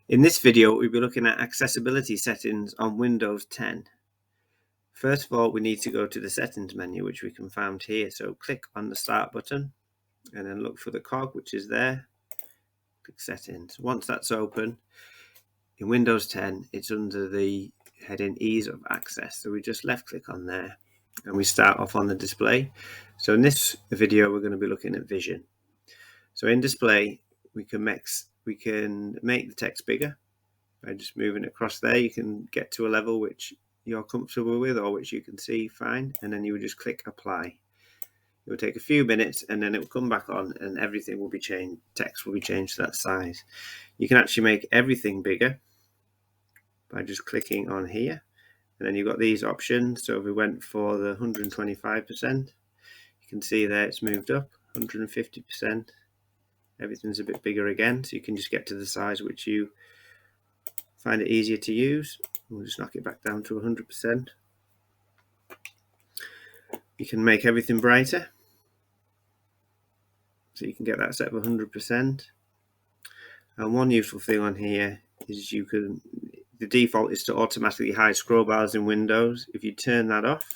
In this video, we'll be looking at accessibility settings on Windows 10. First of all, we need to go to the settings menu, which we can find here. So click on the start button and then look for the cog, which is there. Click settings. Once that's open, in Windows 10, it's under the heading ease of access. So we just left click on there and we start off on the display. So in this video, we're going to be looking at vision. So in display, we can make the text bigger. By just moving across there, you can get to a level which you're comfortable with or which you can see fine, and then you would just click apply. It will take a few minutes and then it will come back on and everything will be changed. Text will be changed to that size. You can actually make everything bigger by just clicking on here, and then you've got these options. So if we went for the 125%, you can see there it's moved up. 150%, everything's a bit bigger again, so you can just get to the size which you find it easier to use. We'll just knock it back down to 100%. You can make everything brighter, so you can get that set of 100%. And one useful thing on here is the default is to automatically hide scroll bars in Windows. If you turn that off,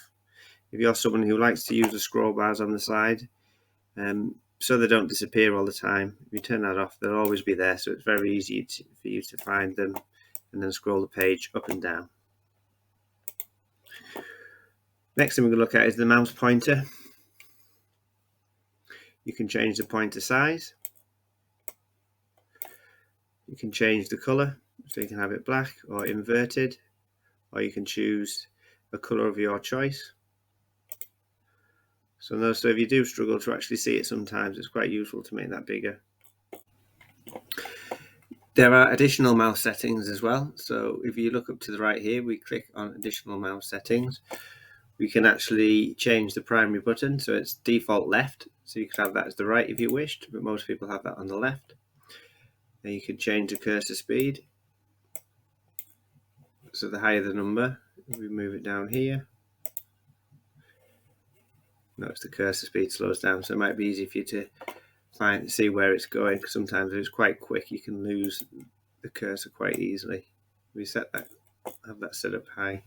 if you're someone who likes to use the scroll bars on the side, so they don't disappear all the time, if you turn that off, they'll always be there, so it's very easy for you to find them and then scroll the page up and down. Next thing we're going to look at is the mouse pointer. You can change the pointer size. You can change the color, so you can have it black or inverted, or you can choose a color of your choice. So if you do struggle to actually see it sometimes, it's quite useful to make that bigger. There are additional mouse settings as well. So if you look up to the right here, we click on additional mouse settings. We can actually change the primary button, so it's default left. So you can have that as the right if you wished, but most people have that on the left. And you can change the cursor speed. So the higher the number, we move it down here. Notice the cursor speed slows down, so it might be easy for you to see where it's going, because sometimes if it's quite quick, you can lose the cursor quite easily. We have that set up high.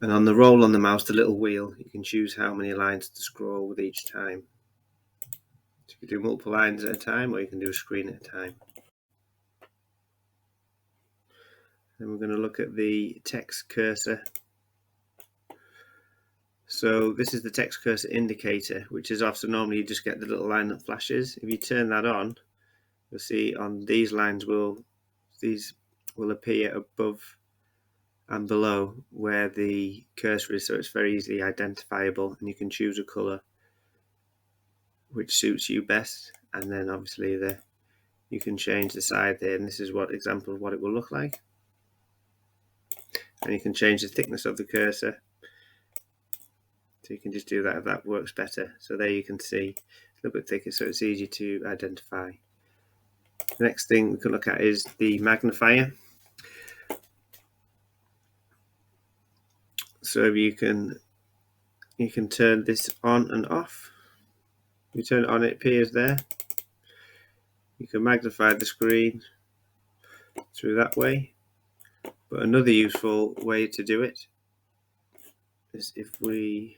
And on the roll on the mouse, the little wheel, you can choose how many lines to scroll with each time. So you can do multiple lines at a time, or you can do a screen at a time. Then we're going to look at the text cursor. So this is the text cursor indicator, which is off, so normally you just get the little line that flashes. If you turn that on, you'll see on these lines these will appear above and below where the cursor is, so it's very easily identifiable, and you can choose a color which suits you best, and then obviously you can change the side there, and this is what example of what it will look like. And you can change the thickness of the cursor, so you can just do that if that works better. So there you can see it's a little bit thicker, so it's easy to identify. The next thing we can look at is the magnifier. So you can turn this on and off. You turn it on, it appears there. You can magnify the screen through that way. But another useful way to do it is if we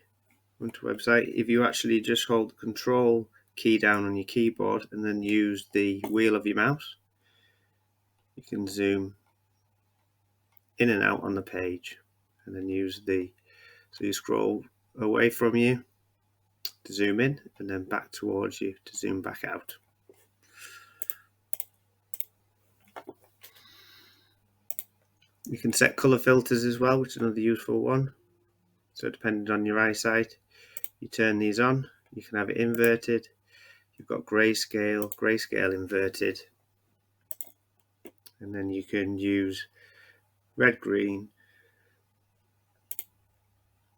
went to a website, if you actually just hold the control key down on your keyboard and then use the wheel of your mouse, you can zoom in and out on the page, and then so you scroll away from you to zoom in and then back towards you to zoom back out. You can set color filters as well, which is another useful one. So depending on your eyesight, you turn these on. You can have it inverted. You've got grayscale inverted, and then you can use red, green,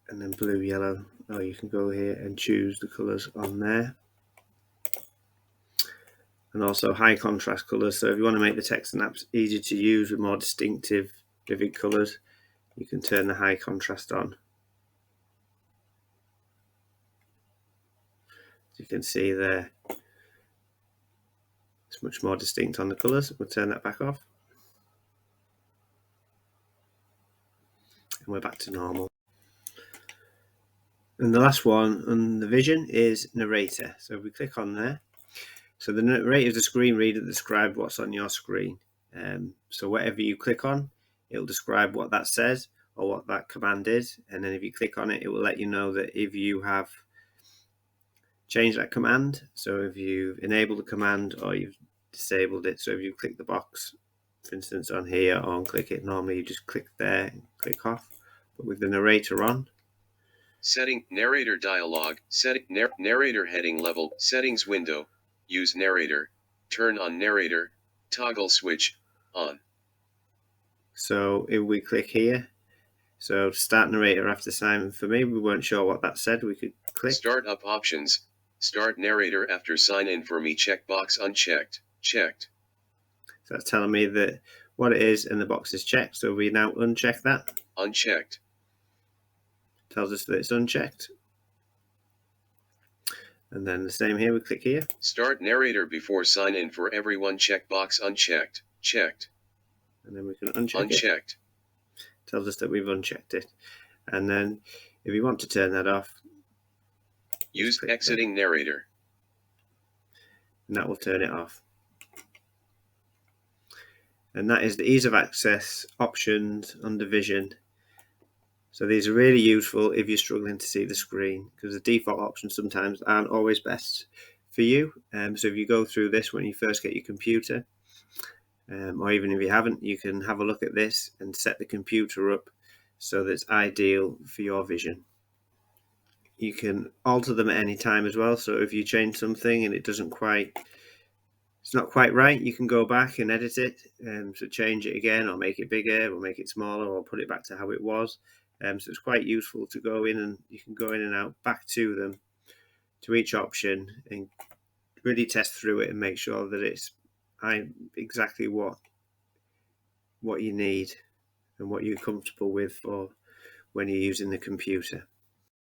and then blue, yellow. Or you can go here and choose the colors on there. And also high contrast colors. So if you want to make the text and apps easier to use with more distinctive, vivid colors, you can turn the high contrast on. As you can see there, it's It's much more distinct on the colours. We'll turn that back off. And we're back to normal. And the last one on the vision is narrator. So if we click on there, so the narrator is a screen reader that describes what's on your screen. So whatever you click on, it'll describe what that says or what that command is. And then if you click on it, it will let you know that if you have changed that command. So if you've enabled the command or you've disabled it. So if you click the box, for instance, on here or unclick it, normally you just click there and click off. But with the narrator on, setting narrator dialog, setting narrator heading level, settings window, use narrator, turn on narrator, toggle switch on. So if we click here, so start narrator after Simon, for me, we weren't sure what that said. We could click. Startup options. Start narrator after sign in for me checkbox unchecked. Checked. So that's telling me that what it is and the box is checked. So we now uncheck that. Unchecked. Tells us that it's unchecked. And then the same here, we click here. Start narrator before sign in for everyone checkbox unchecked. Checked. And then we can uncheck unchecked. it. Tells us that we've unchecked it. And then if you want to turn that off, use exiting narrator. And that will turn it off. And that is the ease of access options under vision. So these are really useful if you're struggling to see the screen, because the default options sometimes aren't always best for you. So if you go through this when you first get your computer, or even if you haven't, you can have a look at this and set the computer up so that it's ideal for your vision. You can alter them at any time as well. So if you change something and it's not quite right, you can go back and edit it, so change it again or make it bigger or make it smaller or put it back to how it was. So it's quite useful to go in, and you can go in and out back to them, to each option, and really test through it and make sure that it's exactly what you need and what you're comfortable with for when you're using the computer.